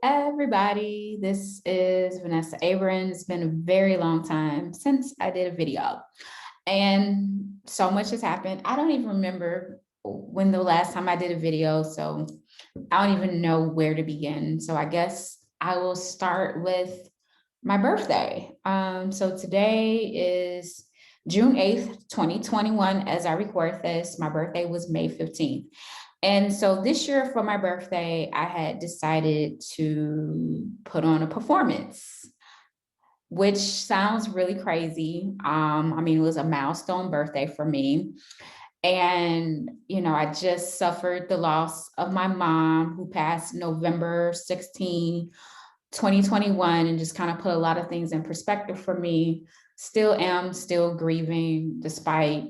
everybody. This is Vanessa Abram. It's been a very long time since I did a video, and so much has happened. I don't even remember when the last time I did a video, so I don't even know where to begin. So I guess I will start with my birthday. So today is June 8th, 2021. As I record this, my birthday was May 15th. And so this year for my birthday, I had decided to put on a performance, which sounds really crazy. I mean, it was a milestone birthday for me. And, I just suffered the loss of my mom, who passed November 16, 2021, and just kind of put a lot of things in perspective for me. Still grieving despite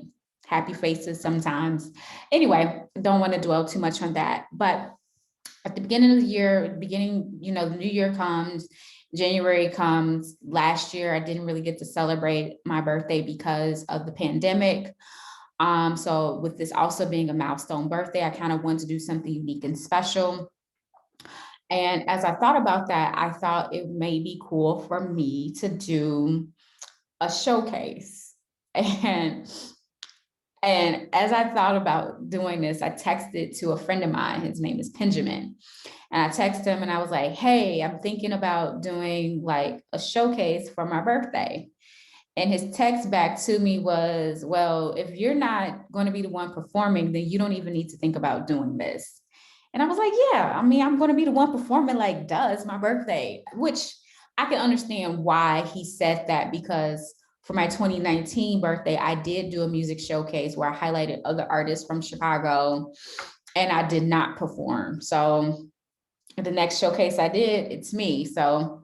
happy faces sometimes. Anyway, don't want to dwell too much on that. But at the beginning of the year, the new year comes, January comes. Last year, I didn't really get to celebrate my birthday because of the pandemic. So with this also being a milestone birthday, I kind of wanted to do something unique and special. And as I thought about that, I thought it may be cool for me to do a showcase. And as I thought about doing this, I texted to a friend of mine. His name is Benjamin. And I texted him and I was like, hey, I'm thinking about doing like a showcase for my birthday. And his text back to me was, well, if you're not going to be the one performing, then you don't even need to think about doing this. And I was like, yeah, I mean, I'm going to be the one performing, like, it's my birthday, which I can understand why he said that, because for my 2019 birthday, I did do a music showcase where I highlighted other artists from Chicago, and I did not perform. So the next showcase I did, it's me. So,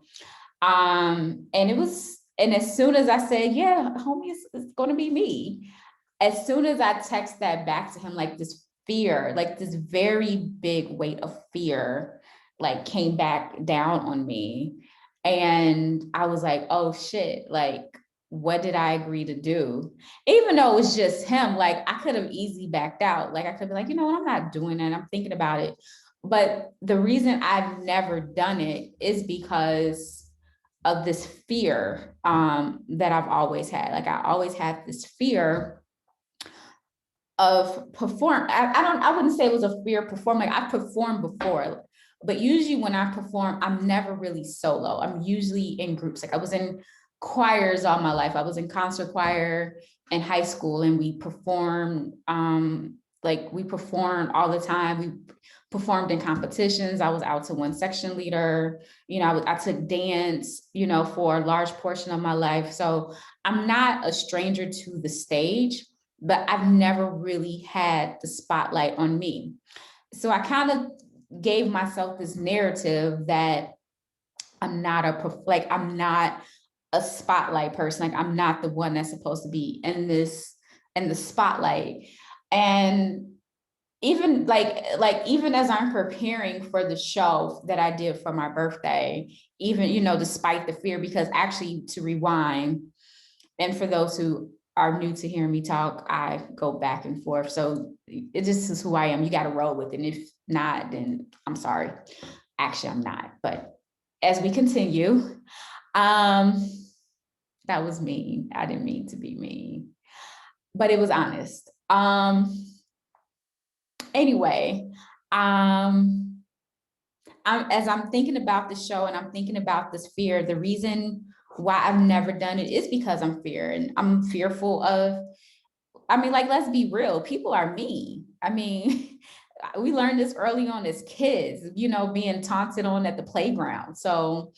and as soon as I said, yeah, homie, it's going to be me. As soon as I text that back to him, like this fear, like this very big weight of fear, like came back down on me. And I was like, oh shit, like, what did I agree to do? Even though it was just him, like I could have easily backed out. Like I could be like, you know what, I'm not doing that. I'm thinking about it. But the reason I've never done it is because of this fear that I've always had. Like I always had this fear of perform. I wouldn't say it was a fear of performing. Like I've performed before, but usually when I perform, I'm never really solo. I'm usually in groups. Like I was in choirs all my life. I was in concert choir in high school, and we performed we performed all the time. We performed in competitions. I was out to one section leader. I took dance, for a large portion of my life. So I'm not a stranger to the stage, but I've never really had the spotlight on me. So I kind of gave myself this narrative that I'm not a spotlight person. Like I'm not the one that's supposed to be in the spotlight. And even even as I'm preparing for the show that I did for my birthday, even, despite the fear, because actually, to rewind, and for those who are new to hearing me talk, I go back and forth. So it just is who I am. You got to roll with it. And if not, then I'm sorry. Actually, I'm not. But as we continue, that was mean. I didn't mean to be mean, but it was honest. Anyway, as I'm thinking about the show and I'm thinking about this fear, the reason why I've never done it is because I'm fearful of, let's be real, people are mean. We learned this early on as kids, being taunted on at the playground. So,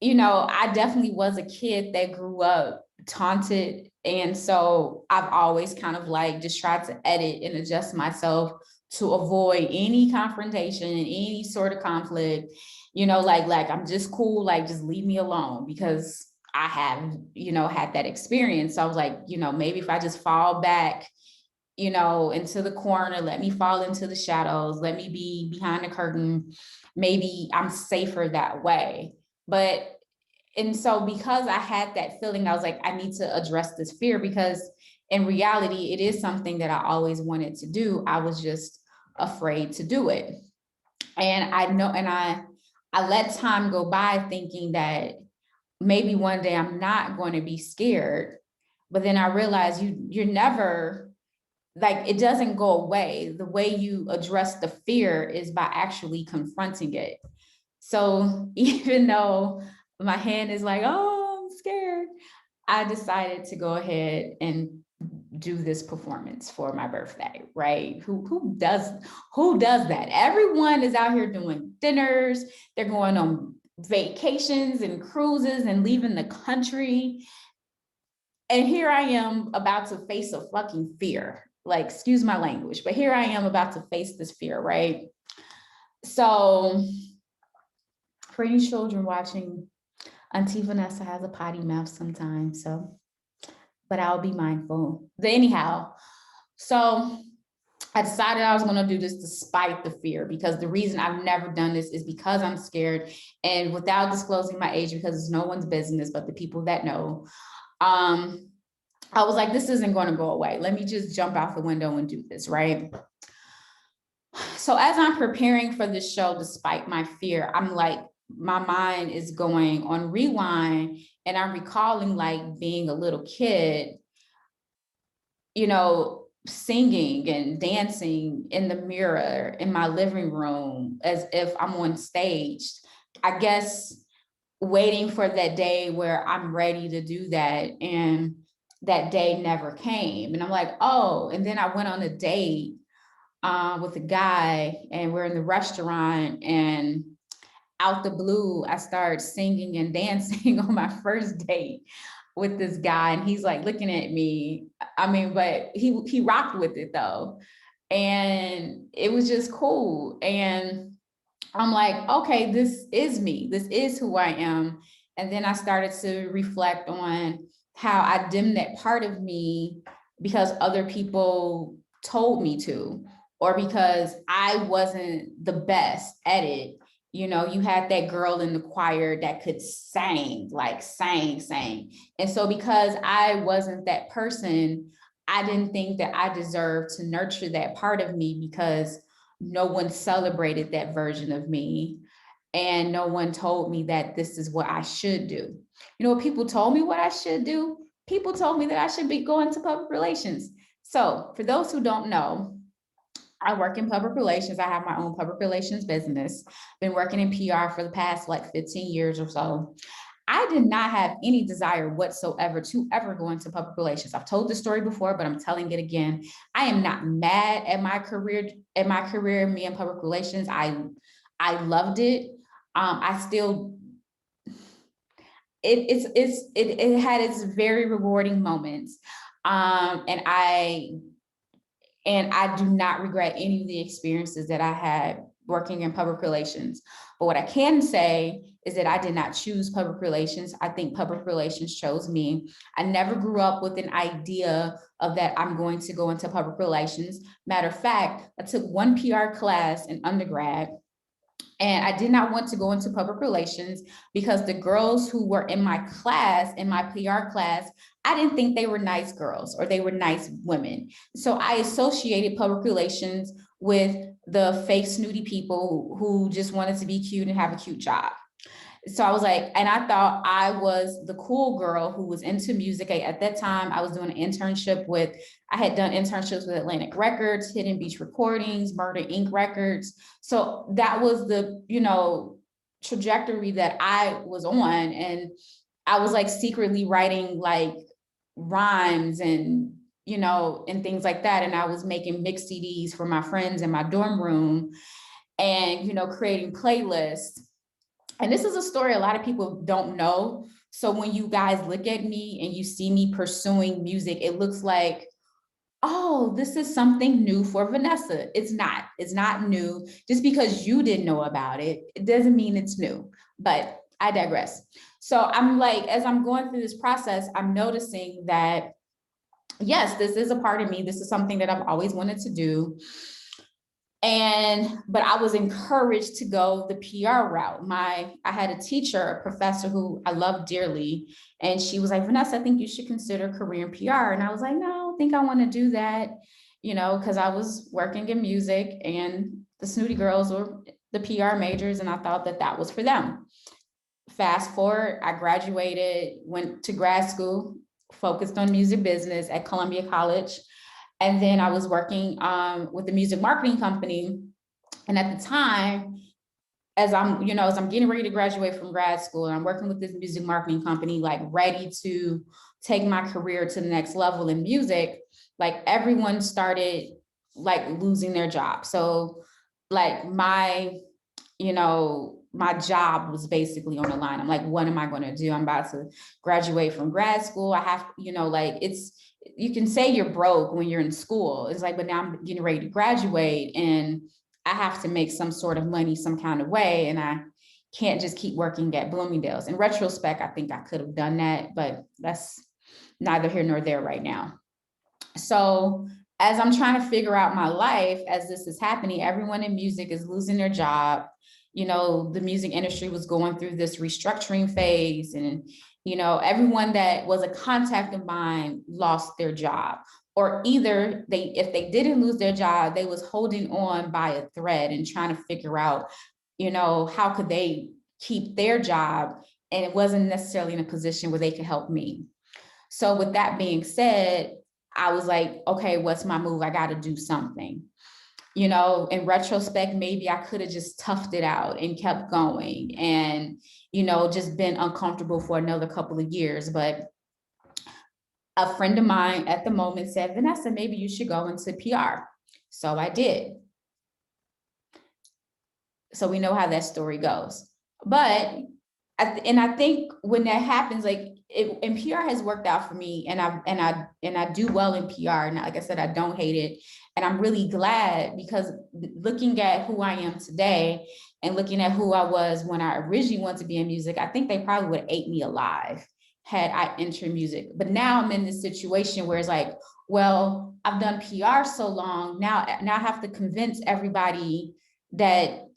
I definitely was a kid that grew up taunted. And so I've always kind of just tried to edit and adjust myself to avoid any confrontation and any sort of conflict, like I'm just cool, like just leave me alone, because I have, had that experience. So I was like, maybe if I just fall back, into the corner, let me fall into the shadows, let me be behind the curtain, maybe I'm safer that way. And so because I had that feeling, I was like, I need to address this fear, because in reality, it is something that I always wanted to do. I was just afraid to do it. And I know, and I let time go by thinking that maybe one day I'm not going to be scared. But then I realized you're never, like, it doesn't go away. The way you address the fear is by actually confronting it. So even though my hand is like, oh, I'm scared, I decided to go ahead and do this performance for my birthday, right? Who does that? Everyone is out here doing dinners, they're going on vacations and cruises and leaving the country. And here I am about to face a fucking fear. Like, excuse my language, but here I am about to face this fear, right? So for any children watching, Auntie Vanessa has a potty mouth sometimes, so, but I'll be mindful. But anyhow, so I decided I was going to do this despite the fear, because the reason I've never done this is because I'm scared, and without disclosing my age, because it's no one's business but the people that know. I was like, this isn't going to go away. Let me just jump out the window and do this, right? So as I'm preparing for this show, despite my fear, I'm like, my mind is going on rewind, and I'm recalling like being a little kid, you know, singing and dancing in the mirror in my living room as if I'm on stage. I guess waiting for that day where I'm ready to do that. And that day never came. And I'm like, oh, and then I went on a date with a guy, and we're in the restaurant, and out the blue, I started singing and dancing on my first date with this guy, and he's like looking at me. I mean, but he rocked with it though, and it was just cool. And I'm like, okay, this is me. This is who I am. And then I started to reflect on how I dimmed that part of me because other people told me to, or because I wasn't the best at it. You know, you had that girl in the choir that could sing, like sang. And so because I wasn't that person, I didn't think that I deserved to nurture that part of me, because no one celebrated that version of me. And no one told me that this is what I should do. You know what people told me what I should do? People told me that I should be going to public relations. So for those who don't know, I work in public relations. I have my own public relations business. Been working in PR for the past like 15 years or so. I did not have any desire whatsoever to ever go into public relations. I've told this story before, but I'm telling it again. I am not mad at my career, me in public relations. I loved it. I still, it had its very rewarding moments. And I do not regret any of the experiences that I had working in public relations. But what I can say is that I did not choose public relations. I think public relations chose me. I never grew up with an idea of that I'm going to go into public relations. Matter of fact, I took one PR class in undergrad, and I did not want to go into public relations because the girls who were in my class, in my PR class, I didn't think they were nice girls or they were nice women. So I associated public relations with the fake snooty people who just wanted to be cute and have a cute job. So I was like, and I thought I was the cool girl who was into music. At that time, I was doing an internship with, I had done internships with Atlantic Records, Hidden Beach Recordings, Murder Inc. Records. So that was the, trajectory that I was on. And I was like secretly writing like rhymes and, and things like that. And I was making mix CDs for my friends in my dorm room and, creating playlists. And this is a story a lot of people don't know. So when you guys look at me and you see me pursuing music, it looks like, oh, this is something new for Vanessa. It's not new. Just because you didn't know about it, it doesn't mean it's new, but I digress. So I'm like, as I'm going through this process, I'm noticing that, yes, this is a part of me. This is something that I've always wanted to do. But I was encouraged to go the PR route. I had a teacher, a professor who I love dearly. And she was like, Vanessa, I think you should consider career in PR. And I was like, no, I don't think I want to do that, because I was working in music and the snooty girls were the PR majors, and I thought that that was for them. Fast forward, I graduated, went to grad school, focused on music business at Columbia College. And then I was working with the music marketing company. And at the time, as I'm getting ready to graduate from grad school, and I'm working with this music marketing company, like ready to take my career to the next level in music, like everyone started like losing their job. So like my job was basically on the line. I'm like, what am I going to do? I'm about to graduate from grad school. I have, like you can say you're broke when you're in school. It's like, but now I'm getting ready to graduate and I have to make some sort of money some kind of way. And I can't just keep working at Bloomingdale's. In retrospect, I think I could have done that, but that's neither here nor there right now. So as I'm trying to figure out my life, as this is happening, everyone in music is losing their job. The music industry was going through this restructuring phase, and, everyone that was a contact of mine lost their job, or either if they didn't lose their job, they was holding on by a thread and trying to figure out, how could they keep their job, and it wasn't necessarily in a position where they could help me. So with that being said, I was like, okay, what's my move? I got to do something. In retrospect, maybe I could have just toughed it out and kept going and, just been uncomfortable for another couple of years. But a friend of mine at the moment said, Vanessa, maybe you should go into PR. So I did. So we know how that story goes. But I think when that happens, like and PR has worked out for me, and I do well in PR. And like I said, I don't hate it. And I'm really glad, because looking at who I am today and looking at who I was when I originally wanted to be in music, I think they probably would have ate me alive had I entered music. But now I'm in this situation where it's like, well, I've done PR so long, now I have to convince everybody that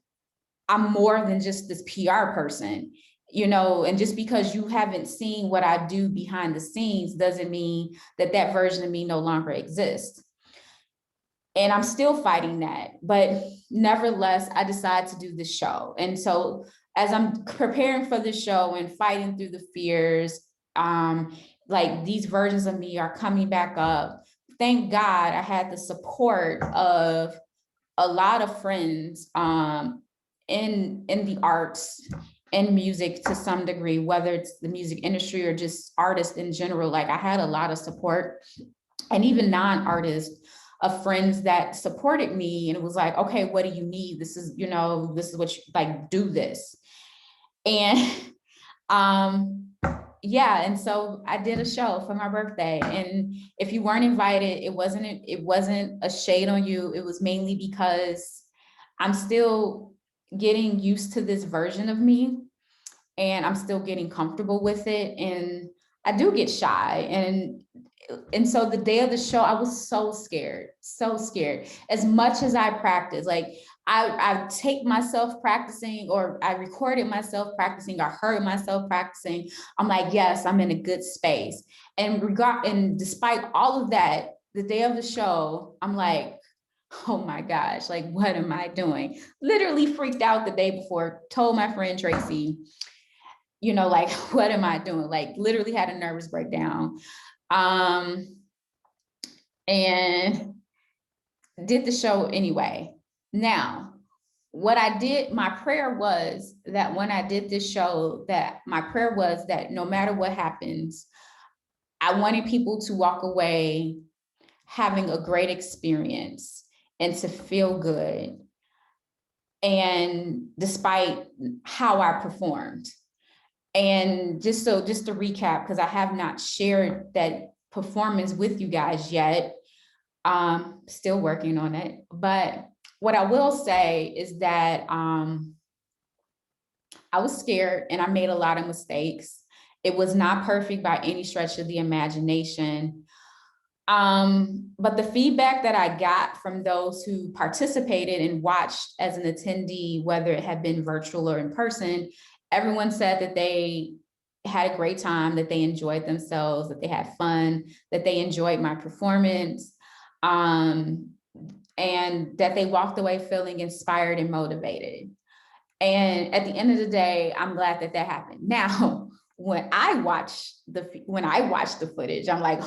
I'm more than just this PR person, and just because you haven't seen what I do behind the scenes doesn't mean that that version of me no longer exists. And I'm still fighting that, but nevertheless, I decided to do this show. And so as I'm preparing for the show and fighting through the fears, like these versions of me are coming back up. Thank God I had the support of a lot of friends in the arts and music to some degree, whether it's the music industry or just artists in general. Like I had a lot of support, and even non-artists, of friends that supported me, and it was like, okay, what do you need? This is what you like, do this. And yeah, and so I did a show for my birthday. And if you weren't invited, it wasn't a shade on you. It was mainly because I'm still getting used to this version of me, and I'm still getting comfortable with it. And I do get shy. And so the day of the show, I was so scared. As much as I practice, like I take myself practicing, or I recorded myself practicing, or heard myself practicing. I'm like, yes, I'm in a good space. And despite all of that, the day of the show, I'm like, oh my gosh, like, what am I doing? Literally freaked out the day before, told my friend Tracy, like, what am I doing? Like, literally had a nervous breakdown. And did the show anyway. Now, what I did, my prayer was that when I did this show, that my prayer was that no matter what happens, I wanted people to walk away having a great experience and to feel good. And despite how I performed. And just to recap, because I have not shared that performance with you guys yet, still working on it. But what I will say is that I was scared and I made a lot of mistakes. It was not perfect by any stretch of the imagination. But the feedback that I got from those who participated and watched as an attendee, whether it had been virtual or in person, everyone said that they had a great time, that they enjoyed themselves, that they had fun, that they enjoyed my performance, and that they walked away feeling inspired and motivated. And at the end of the day, I'm glad that that happened. Now, when I watch the footage, I'm like,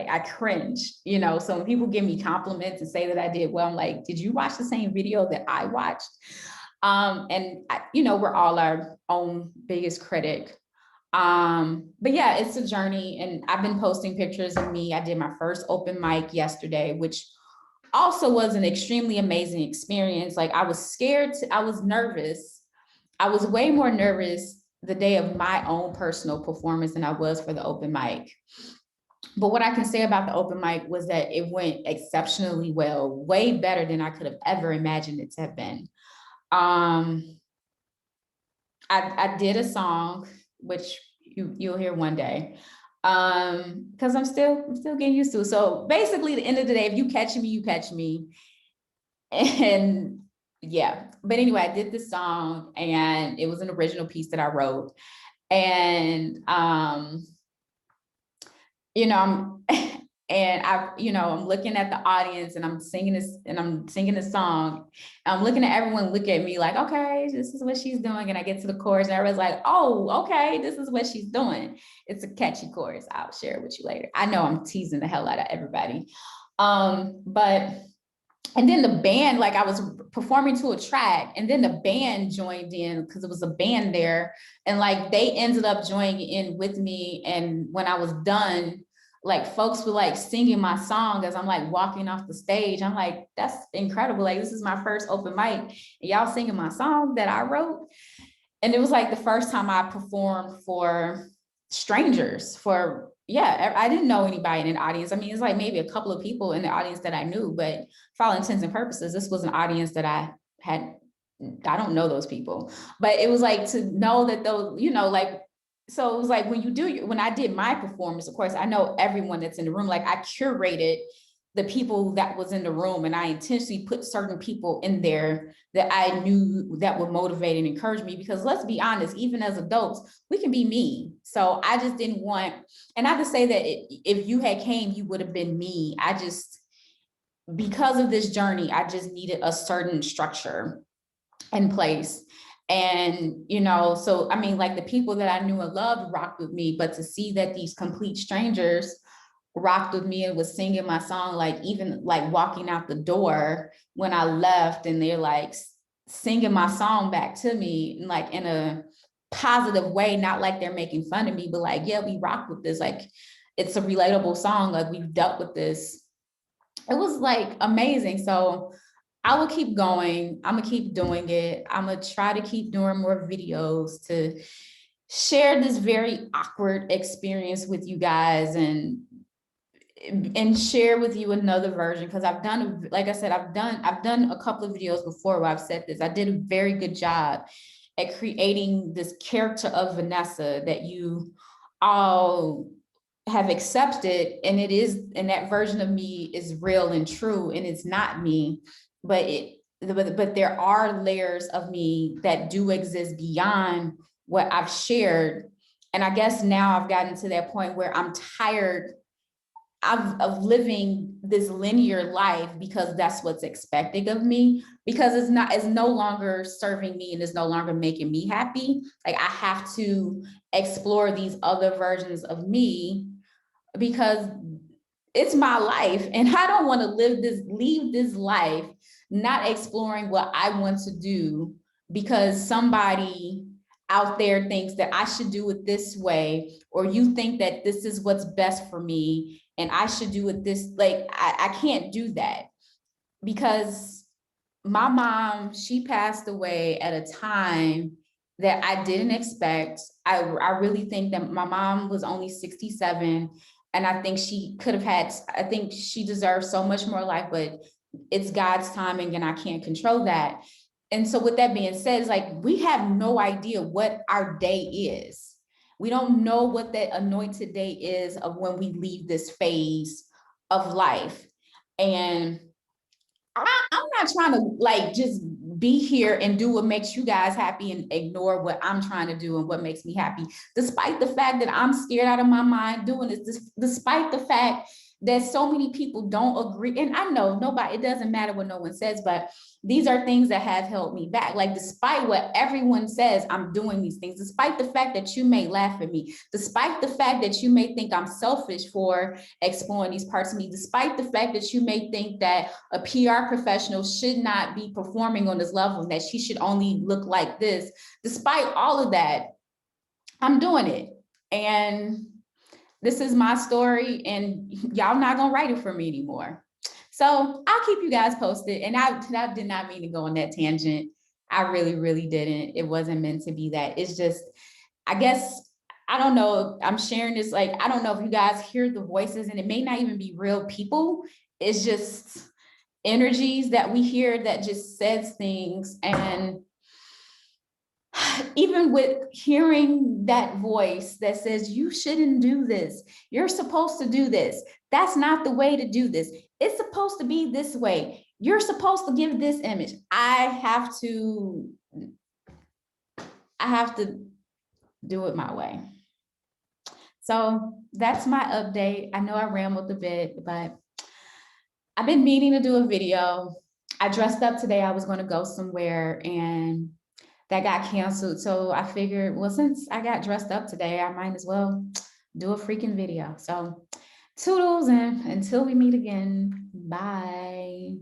I cringe, you know. So when people give me compliments and say that I did well, I'm like, did you watch the same video that I watched? You know, we're all our own biggest critic. But yeah, it's a journey, and I've been posting pictures of me. I did my first open mic yesterday, which also was an extremely amazing experience. Like, I was scared, I was nervous. I was way more nervous the day of my own personal performance than I was for the open mic. But what I can say about the open mic was that it went exceptionally well, way better than I could have ever imagined it to have been. Um, I did a song, which you'll hear one day, because I'm still getting used to it. So basically, at the end of the day, if you catch me, you catch me. And yeah, but anyway, I did this song, and it was an original piece that I wrote. And you know, and I'm looking at the audience, and I'm singing this song. I'm looking at everyone look at me like, okay, this is what she's doing. And I get to the chorus, and everyone's like, oh, okay, this is what she's doing. It's a catchy chorus. I'll share it with you later. I know I'm teasing the hell out of everybody. But and then the band, like, I was performing to a track, and then the band joined in because it was a band there, and like they ended up joining in with me. And when I was done, like, folks were like singing my song as I'm like walking off the stage. I'm like, that's incredible. Like, this is my first open mic, and y'all singing my song that I wrote. And it was like the first time I performed for strangers. I didn't know anybody in the audience. I mean, it's like maybe a couple of people in the audience that I knew, but for all intents and purposes, this was an audience that I don't know those people. But it was like to know that those, like, so it was like when I did my performance, of course, I know everyone that's in the room. Like, I curated the people that was in the room, and I intentionally put certain people in there that I knew that would motivate and encourage me, because let's be honest, even as adults, we can be mean. So I just didn't want, and not to say that if you had came, you would have been me. Because of this journey, I just needed a certain structure in place. And, so, I mean, like, the people that I knew and loved rocked with me, but to see that these complete strangers rocked with me and was singing my song, like, even like walking out the door when I left, and they're like singing my song back to me, like in a positive way, not like they're making fun of me, but like, yeah, we rock with this. Like, it's a relatable song. Like, we've dealt with this. It was like amazing. So I will keep going. I'm gonna keep doing it. I'm gonna try to keep doing more videos to share this very awkward experience with you guys, and share with you another version, because I've done, like I said, I've done a couple of videos before where I've said this. I did a very good job at creating this character of Vanessa that you all have accepted, and that version of me is real and true, and it's not me, but there are layers of me that do exist beyond what I've shared. And I guess now I've gotten to that point where I'm tired of living this linear life, because that's what's expected of me, because it's no longer serving me, and it's no longer making me happy. Like, I have to explore these other versions of me, because it's my life, and I don't want to leave this life not exploring what I want to do because somebody out there thinks that I should do it this way, or you think that this is what's best for me and I should do it this. Like, I can't do that, because my mom, she passed away at a time that I didn't expect. I really think that my mom was only 67, and I think she deserves so much more life, but it's God's timing, and I can't control that. And so with that being said, it's like, we have no idea what our day is. We don't know what that anointed day is of when we leave this phase of life. And I'm not trying to like just be here and do what makes you guys happy and ignore what I'm trying to do and what makes me happy, despite the fact that I'm scared out of my mind doing this, despite the fact that so many people don't agree. And I know nobody, it doesn't matter what no one says, but these are things that have held me back. Like, despite what everyone says, I'm doing these things, despite the fact that you may laugh at me, despite the fact that you may think I'm selfish for exploring these parts of me, despite the fact that you may think that a PR professional should not be performing on this level, that she should only look like this. Despite all of that, I'm doing it. And this is my story, and y'all not gonna write it for me anymore. So I'll keep you guys posted. And I did not mean to go on that tangent. I really, really didn't. It wasn't meant to be that. It's just, I guess, I don't know. I'm sharing this, like, I don't know if you guys hear the voices, and it may not even be real people. It's just energies that we hear that just says things. And even with hearing that voice that says, you shouldn't do this, you're supposed to do this, that's not the way to do this, it's supposed to be this way, you're supposed to give this image, I have to do it my way. So that's my update. I know I rambled a bit, but I've been meaning to do a video. I dressed up today. I was going to go somewhere, and that got canceled. So I figured, well, since I got dressed up today, I might as well do a freaking video. So toodles, and until we meet again, bye.